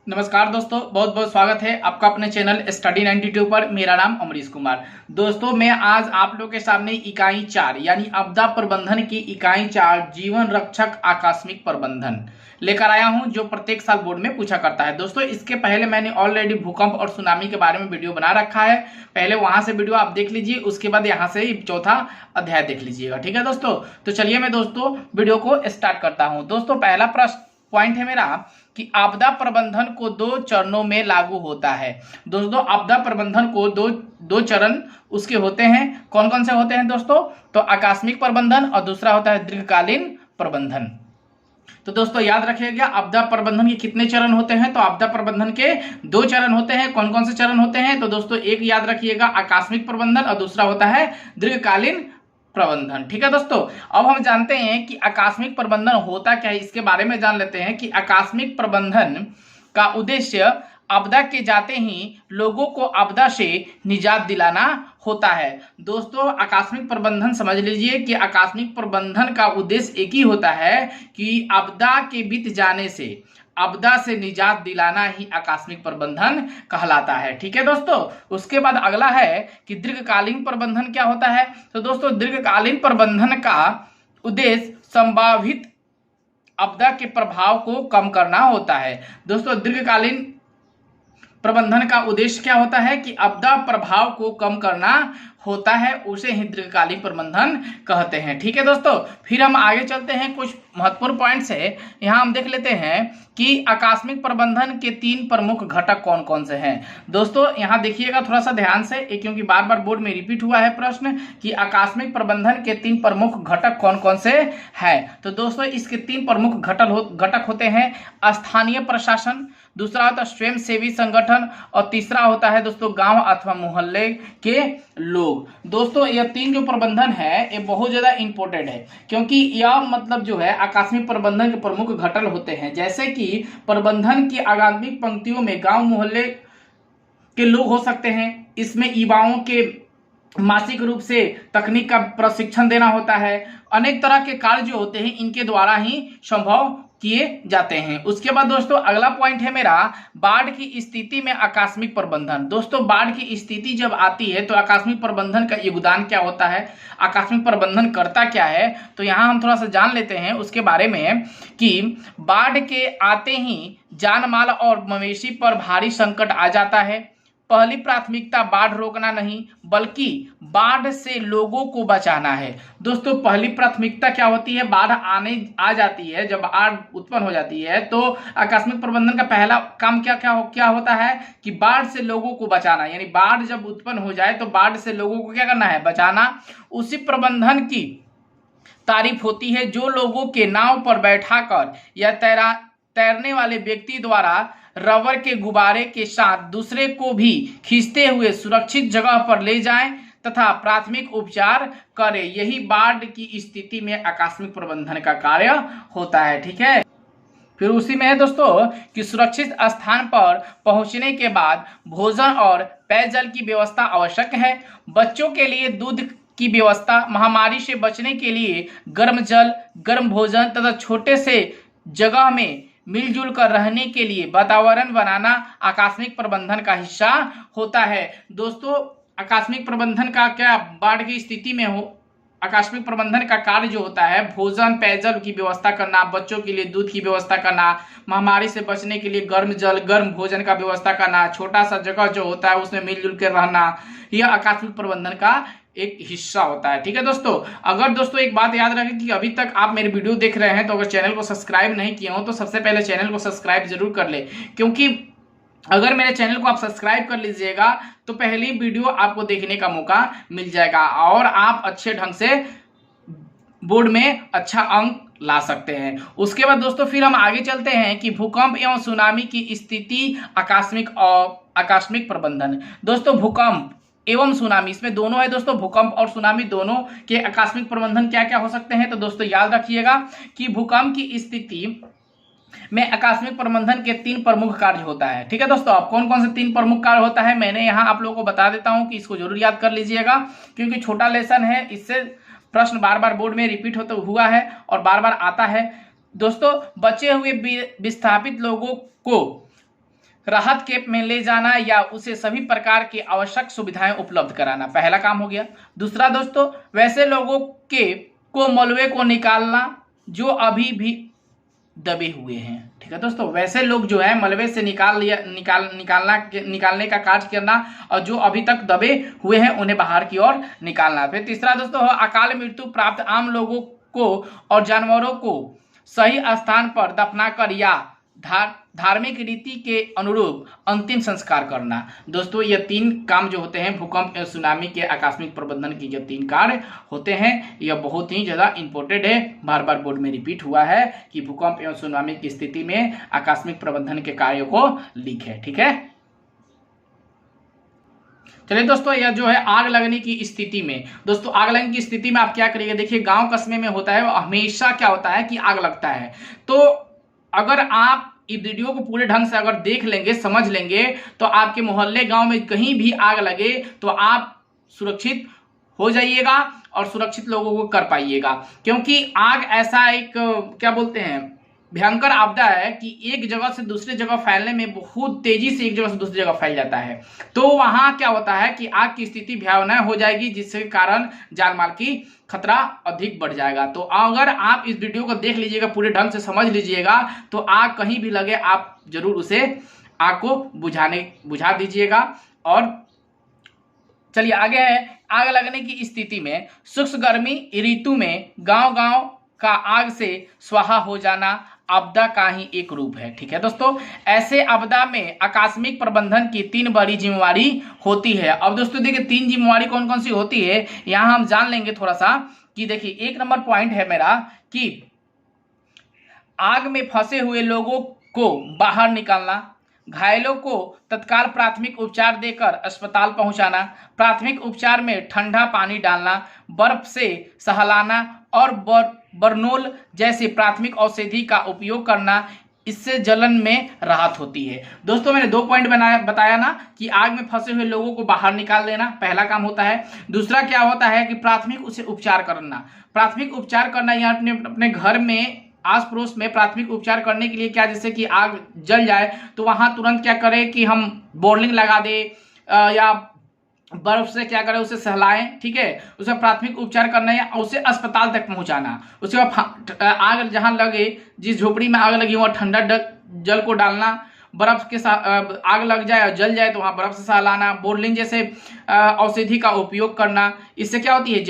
नमस्कार दोस्तों, बहुत बहुत स्वागत है आपका अपने चैनल स्टडी 92 पर। मेरा नाम अमरीश कुमार। दोस्तों, मैं आज आप लोगों के सामने इकाई 4 यानी आपदा प्रबंधन की इकाई 4 जीवन रक्षक आकस्मिक प्रबंधन लेकर आया हूं, जो प्रत्येक साल बोर्ड में पूछा करता है। दोस्तों, इसके पहले मैंने ऑलरेडी भूकंप और सुनामी के बारे में वीडियो बना रखा है। पहले वहां से वीडियो आप देख लीजिए, उसके बाद यहाँ से चौथा अध्याय देख लीजिएगा। ठीक है दोस्तों, तो चलिए मैं दोस्तों वीडियो को स्टार्ट करता हूँ। दोस्तों, पहला प्रश्न पॉइंट है मेरा कि आपदा प्रबंधन को 2 चरणों में लागू होता है। दोस्तों, आपदा प्रबंधन को दो चरण उसके होते हैं। कौन कौन से होते हैं दोस्तों? तो आकस्मिक प्रबंधन और दूसरा होता है दीर्घकालीन प्रबंधन। तो दोस्तों याद रखिएगा, आपदा प्रबंधन के कितने चरण होते हैं? तो आपदा प्रबंधन के 2 चरण होते हैं। कौन कौन से चरण होते हैं? तो दोस्तों एक याद रखिएगा आकस्मिक प्रबंधन और दूसरा होता है दीर्घकालीन प्रबंधन। ठीक है दोस्तों, अब हम जानते हैं कि आकस्मिक प्रबंधन होता क्या है, इसके बारे में जान लेते हैं कि आकस्मिक प्रबंधन का उद्देश्य आपदा के जाते ही लोगों को आपदा से निजात दिलाना होता है। दोस्तों, आकस्मिक प्रबंधन समझ लीजिए कि आकस्मिक प्रबंधन का उद्देश्य एक ही होता है कि आपदा के बीत जाने से आपदा से निजात दिलाना ही आकस्मिक प्रबंधन कहलाता है। ठीक है दोस्तों, उसके बाद अगला है कि दीर्घकालीन प्रबंधन क्या होता है। तो दोस्तों, दीर्घकालीन प्रबंधन का उद्देश्य संभावित आपदा के प्रभाव को कम करना होता है। दोस्तों, दीर्घकालीन प्रबंधन का उद्देश्य क्या होता है कि आपदा प्रभाव को कम करना होता है, उसे ही दीर्घकालीन प्रबंधन कहते हैं। ठीक है दोस्तों, फिर हम आगे चलते हैं। कुछ महत्वपूर्ण पॉइंट्स है, यहाँ हम देख लेते हैं कि आकस्मिक प्रबंधन के 3 प्रमुख घटक कौन कौन से हैं। दोस्तों यहाँ देखिएगा थोड़ा सा ध्यान से, क्योंकि बार बार बोर्ड में रिपीट हुआ है प्रश्न कि आकस्मिक प्रबंधन के 3 प्रमुख घटक कौन कौन से हैं। तो दोस्तों इसके 3 प्रमुख घटक होते हैं स्थानीय प्रशासन, दूसरा होता है स्वयं सेवी संगठन और तीसरा होता है दोस्तों गांव अथवा मोहल्ले के लोग। दोस्तों यह 3 जो प्रबंधन है ये बहुत ज्यादा इंपॉर्टेंट है, क्योंकि यह मतलब जो है आकस्मिक प्रबंधन के प्रमुख घटक होते हैं। जैसे कि प्रबंधन की आगामी पंक्तियों में गांव मोहल्ले के लोग हो सकते हैं। इसमें युवाओं के मासिक रूप से तकनीक का प्रशिक्षण देना होता है। अनेक तरह के कार्य जो होते हैं इनके द्वारा ही संभव किए जाते हैं। उसके बाद दोस्तों अगला पॉइंट है मेरा बाढ़ की स्थिति में आकस्मिक प्रबंधन। दोस्तों बाढ़ की स्थिति जब आती है तो आकस्मिक प्रबंधन का योगदान क्या होता है, आकस्मिक प्रबंधन करता क्या है, तो यहाँ हम थोड़ा सा जान लेते हैं उसके बारे में कि बाढ़ के आते ही जान माल और मवेशी पर भारी संकट आ जाता है। पहली प्राथमिकता बाढ़ रोकना नहीं बल्कि बाढ़ से लोगों को बचाना है। दोस्तों पहली प्राथमिकता क्या होती है, बाढ़ आ जाती है, जब बाढ़ उत्पन्न हो जाती है तो आकस्मिक प्रबंधन का पहला काम क्या होता है कि बाढ़ से लोगों को बचाना। यानी बाढ़ जब उत्पन्न हो जाए तो बाढ़ से लोगों को क्या करना है, बचाना। उसी प्रबंधन की तारीफ होती है जो लोगों के नाव पर बैठाकर या तैरने वाले व्यक्ति द्वारा रबर के गुब्बारे के साथ दूसरे को भी खींचते हुए सुरक्षित जगह पर ले जाएं तथा प्राथमिक उपचार करें। यही बाढ़ की स्थिति में आकस्मिक प्रबंधन का कार्य होता है। ठीक है, फिर उसी में है दोस्तों कि सुरक्षित स्थान पर पहुंचने के बाद भोजन और पेयजल की व्यवस्था आवश्यक है। बच्चों के लिए दूध की व्यवस्था, महामारी से बचने के लिए गर्म जल, गर्म भोजन तथा छोटे से जगह में मिलजुल कर रहने के लिए वातावरण बनाना आकस्मिक प्रबंधन का हिस्सा होता है। दोस्तों आकस्मिक प्रबंधन का क्या, बाढ़ की स्थिति में हो आकस्मिक प्रबंधन का कार्य जो होता है भोजन पेयजल की व्यवस्था करना, बच्चों के लिए दूध की व्यवस्था करना, महामारी से बचने के लिए गर्म जल गर्म भोजन का व्यवस्था करना, छोटा सा जगह जो होता है उसमें मिलजुल कर रहना, यह आकस्मिक प्रबंधन का एक हिस्सा होता है। ठीक है दोस्तों, अगर दोस्तों एक बात याद रखें कि अभी तक आप मेरे वीडियो देख रहे हैं तो अगर चैनल को सब्सक्राइब नहीं किए हो तो सबसे पहले चैनल को सब्सक्राइब जरूर कर ले, क्योंकि अगर मेरे चैनल को आप सब्सक्राइब कर लीजिएगा तो पहली वीडियो आपको देखने का मौका मिल जाएगा और आप अच्छे ढंग से बोर्ड में अच्छा अंक ला सकते हैं। उसके बाद दोस्तों फिर हम आगे चलते हैं कि भूकंप एवं सुनामी की स्थिति आकस्मिक प्रबंधन। दोस्तों भूकंप एवं सुनामी, इसमें दोनों है दोस्तों, भूकंप और सुनामी दोनों के आकस्मिक प्रबंधन क्या क्या हो सकते हैं। तो दोस्तों याद रखिएगा कि भूकंप की स्थिति में आकस्मिक प्रबंधन के 3 प्रमुख कार्य होता है। ठीक है दोस्तों, अब कौन कौन से 3 प्रमुख कार्य होता है मैंने यहाँ आप लोगों को बता देता हूँ कि इसको जरूर याद कर लीजिएगा, क्योंकि छोटा लेसन है, इससे प्रश्न बार बार बोर्ड में रिपीट होता हुआ है और बार बार आता है। दोस्तों बचे हुए विस्थापित लोगों को राहत कैंप में ले जाना या उसे सभी प्रकार की आवश्यक सुविधाएं उपलब्ध कराना, पहला काम हो गया। दूसरा दोस्तों, वैसे लोगों को मलबे को निकालना जो अभी भी दबे हुए हैं। ठीक है दोस्तों, वैसे लोग जो है मलबे से निकालने का कार्य करना और जो अभी तक दबे हुए हैं उन्हें बाहर की ओर निकालना। फिर तीसरा दोस्तों, अकाल मृत्यु प्राप्त आम लोगों को और जानवरों को सही स्थान पर दफनाकर या धार्मिक रीति के अनुरूप अंतिम संस्कार करना। दोस्तों ये 3 काम जो होते हैं भूकंप एवं सुनामी के आकस्मिक प्रबंधन की जो 3 कार्य होते हैं, यह बहुत ही ज्यादा इंपॉर्टेंट है। बार बार बोर्ड में रिपीट हुआ है कि भूकंप एवं सुनामी की स्थिति में आकस्मिक प्रबंधन के कार्यों को लिखें। ठीक है, चलिए दोस्तों, यह जो है आग लगने की स्थिति में, दोस्तों आग लगने की स्थिति में आप क्या करिएगा, देखिए गांव कस्बे में होता है हमेशा क्या होता है कि आग लगता है। तो अगर आप इस वीडियो को पूरे ढंग से अगर देख लेंगे, समझ लेंगे, तो आपके मोहल्ले गांव में कहीं भी आग लगे तो आप सुरक्षित हो जाइएगा और सुरक्षित लोगों को कर पाइएगा। क्योंकि आग ऐसा एक क्या बोलते हैं भयंकर आपदा है कि एक जगह से दूसरे जगह फैलने में बहुत तेजी से एक जगह से दूसरी जगह फैल जाता है। तो वहां क्या होता है कि आग की स्थिति भयावह हो जाएगी, जिसके कारण जान माल की खतरा अधिक बढ़ जाएगा। तो अगर आप इस वीडियो को देख लीजिएगा, पूरे ढंग से समझ लीजिएगा, तो आग कहीं भी लगे आप जरूर उसे आग को बुझा दीजिएगा। और चलिए आगे है, आग लगने की स्थिति में शुष्क गर्मी ऋतु में गांव का आग से स्वाहा हो जाना आपदा का ही एक रूप है। ठीक है दोस्तों, ऐसे आपदा में आकस्मिक प्रबंधन की 3 बड़ी जिम्मेवारी होती है। अब दोस्तों देखिए 3 जिम्मेवारी कौन कौन सी होती है यहां हम जान लेंगे थोड़ा सा। कि देखिए 1 नंबर पॉइंट है मेरा कि आग में फंसे हुए लोगों को बाहर निकालना, घायलों को तत्काल प्राथमिक उपचार देकर अस्पताल पहुंचाना, प्राथमिक उपचार में ठंडा पानी डालना, बर्फ से सहलाना और बरनोल जैसे प्राथमिक औषधि का उपयोग करना, इससे जलन में राहत होती है। दोस्तों मैंने 2 पॉइंट बताया ना कि आग में फंसे हुए लोगों को बाहर निकाल देना पहला काम होता है। दूसरा क्या होता है कि प्राथमिक उसे उपचार करना। प्राथमिक उपचार करना या अपने घर में आस पड़ोस में प्राथमिक उपचार करने के लिए क्या, जैसे कि आग जल जाए तो वहां तुरंत क्या करें कि हम बोर्लिंग लगा दे या बर्फ से क्या करें उसे सहलाएं। ठीक है, उसे प्राथमिक उपचार करना है, उसे अस्पताल तक पहुंचाना। उसके बाद आग जहां लगे, जिस झोपड़ी में आग लगी वहां ठंडा जल को डालना, बर्फ के साथ आग लग जाए और जल जाए तो वहां बर्फ से सहलाना, बोर्लिंग जैसे औषधि का उपयोग करना। इससे क्या होती है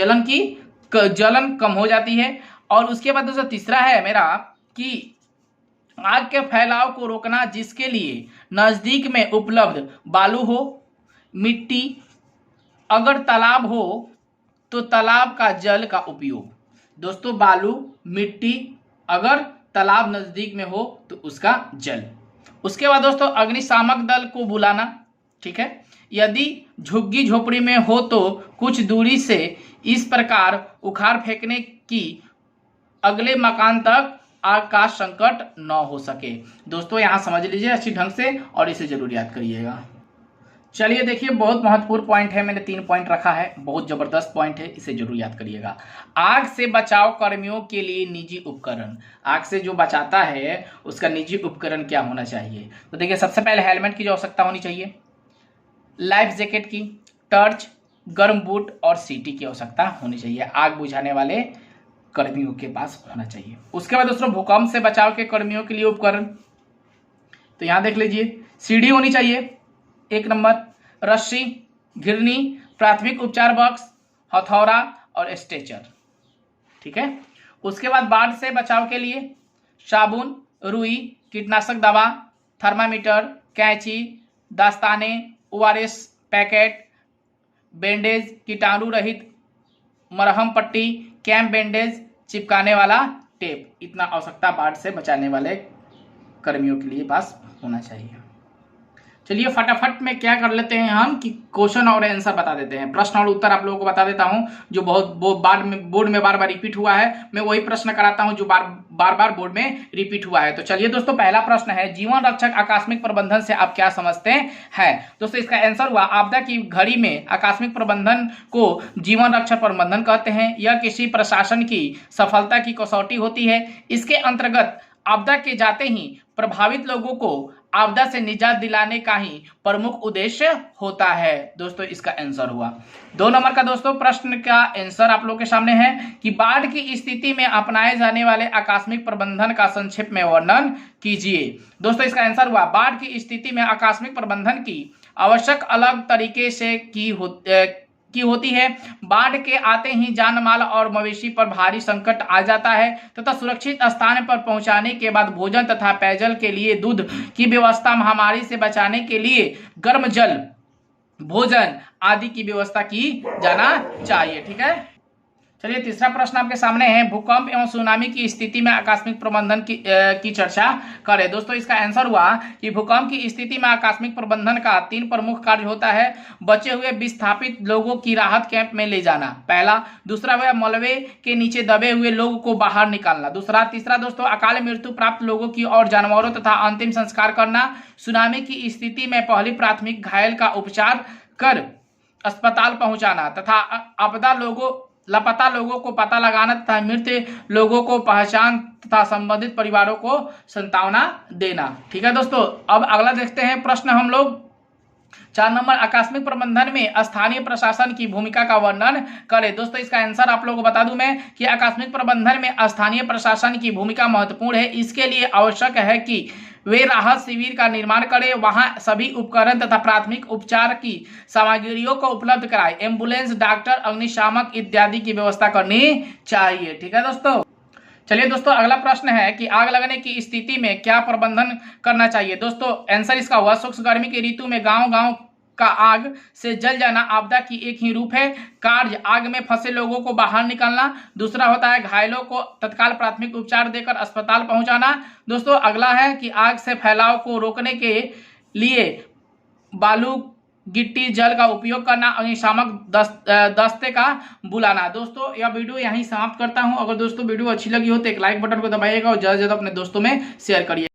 जलन कम हो जाती है। और उसके बाद दोस्तों तीसरा है मेरा कि आग के फैलाव को रोकना, जिसके लिए नजदीक में उपलब्ध बालू हो, मिट्टी, अगर तालाब हो तो तालाब का जल का उपयोग। दोस्तों बालू, मिट्टी, अगर तालाब नजदीक में हो तो उसका जल। उसके बाद दोस्तों अग्निशामक दल को बुलाना। ठीक है, यदि झुग्गी झोपड़ी में हो तो कुछ दूरी से इस प्रकार उखाड़ फेंकने की अगले मकान तक आग का संकट न हो सके। दोस्तों यहां समझ लीजिए अच्छी ढंग से और इसे जरूर याद करिएगा। चलिए देखिए बहुत महत्वपूर्ण पॉइंट है, मैंने 3 पॉइंट रखा है, बहुत जबरदस्त पॉइंट है, इसे जरूर याद करिएगा। आग से बचाव कर्मियों के लिए निजी उपकरण। आग से जो बचाता है उसका निजी उपकरण क्या होना चाहिए? तो देखिए सबसे पहले हेलमेट की जो आवश्यकता होनी चाहिए, लाइफ जैकेट की, टॉर्च, गर्म बूट और सीटी की आवश्यकता होनी चाहिए। आग बुझाने वाले कर्मियों के पास होना चाहिए। उसके बाद दोस्तों भूकंप से बचाव के कर्मियों के लिए उपकरण, तो यहां देख लीजिए सीढ़ी होनी चाहिए 1 नंबर, रस्सी, घिरनी, प्राथमिक उपचार बॉक्स, हथौड़ा और स्ट्रेचर। ठीक है, उसके बाद बाढ़ से बचाव के लिए साबुन, रुई, कीटनाशक दवा, थर्मामीटर, कैंची, दास्ताने, ORS पैकेट, बैंडेज, कीटाणु रहित मरहम पट्टी, कैंप बैंडेज, चिपकाने वाला टेप। इतना आवश्यकता बाढ़ से बचाने वाले कर्मियों के लिए पास होना चाहिए। चलिए फटाफट में क्या कर लेते हैं हम कि क्वेश्चन और आंसर बता देते हैं। प्रश्न और उत्तर आप लोगों को बता देता हूं जो बोर्ड में बार बार रिपीट हुआ है। मैं वही प्रश्न कराता हूं जो बार बार बोर्ड में रिपीट हुआ है। तो चलिए दोस्तों पहला प्रश्न है, जीवन रक्षक आकस्मिक प्रबंधन से आप क्या समझते हैं? दोस्तों इसका आंसर हुआ आपदा की घड़ी में आकस्मिक प्रबंधन को जीवन रक्षक प्रबंधन कहते हैं। यह किसी प्रशासन की सफलता की कसौटी होती है। इसके अंतर्गत आपदा के जाते ही प्रभावित लोगों को आपदा से निजात दिलाने का ही प्रमुख उद्देश्य होता है। दोस्तों इसका आंसर हुआ 2 नंबर का। दोस्तों प्रश्न का आंसर आप लोगों के सामने है कि बाढ़ की स्थिति में अपनाए जाने वाले आकस्मिक प्रबंधन का संक्षेप में वर्णन कीजिए। दोस्तों इसका आंसर हुआ बाढ़ की स्थिति में आकस्मिक प्रबंधन की आवश्यक अलग तरीके से की होती है। बाढ़ के आते ही जान माल और मवेशी पर भारी संकट आ जाता है तथा सुरक्षित स्थान पर पहुंचाने के बाद भोजन तथा पेयजल के लिए दूध की व्यवस्था, महामारी से बचाने के लिए गर्म जल, भोजन आदि की व्यवस्था की जाना चाहिए। ठीक है, चलिए तीसरा प्रश्न आपके सामने है, भूकंप एवं सुनामी की स्थिति में आकस्मिक प्रबंधन की चर्चा करें। दोस्तों इसका आंसर हुआ कि भूकंप की स्थिति में आकस्मिक प्रबंधन का 3 प्रमुख कार्य होता है। बचे हुए विस्थापित लोगों की राहत कैंप में ले जाना, पहला। दूसरा वह मलबे के नीचे दबे हुए लोगों को बाहर निकालना, दूसरा। तीसरा दोस्तों अकाल मृत्यु प्राप्त लोगों की और जानवरों तथा अंतिम संस्कार करना। सुनामी की स्थिति में पहली प्राथमिक घायल का उपचार कर अस्पताल पहुंचाना तथा लापता लोगों को पता लगाना तथा मृत लोगों को पहचान तथा संबंधित परिवारों को सांत्वना देना। ठीक है दोस्तों, अब अगला देखते हैं प्रश्न हम लोग 4 नंबर, आकस्मिक प्रबंधन में स्थानीय प्रशासन की भूमिका का वर्णन करें। दोस्तों इसका आंसर आप लोगों को बता दूं मैं कि आकस्मिक प्रबंधन में स्थानीय प्रशासन की भूमिका महत्वपूर्ण है। इसके लिए आवश्यक है कि वे राहत शिविर का निर्माण करें, वहां सभी उपकरण तथा प्राथमिक उपचार की सामग्रियों को उपलब्ध कराएं, एम्बुलेंस, डॉक्टर, अग्निशामक इत्यादि की व्यवस्था करनी चाहिए। ठीक है दोस्तों, चलिए दोस्तों अगला प्रश्न है कि आग लगने की स्थिति में क्या प्रबंधन करना चाहिए। दोस्तों आंसर इसका हुआ शुष्क गर्मी की ऋतु में गांव का आग से जल जाना आपदा की एक ही रूप है। कार्य आग में फंसे लोगों को बाहर निकालना। दूसरा होता है घायलों को तत्काल प्राथमिक उपचार देकर अस्पताल पहुंचाना। दोस्तों अगला है कि आग से फैलाव को रोकने के लिए बालू, गिट्टी, जल का उपयोग करना, अग्निशामक दस्ते का बुलाना। दोस्तों यह वीडियो यहीं समाप्त करता हूं। अगर दोस्तों वीडियो अच्छी लगी हो तो एक लाइक बटन को दबाइएगा और ज्यादा से ज्यादा अपने दोस्तों में शेयर करिए।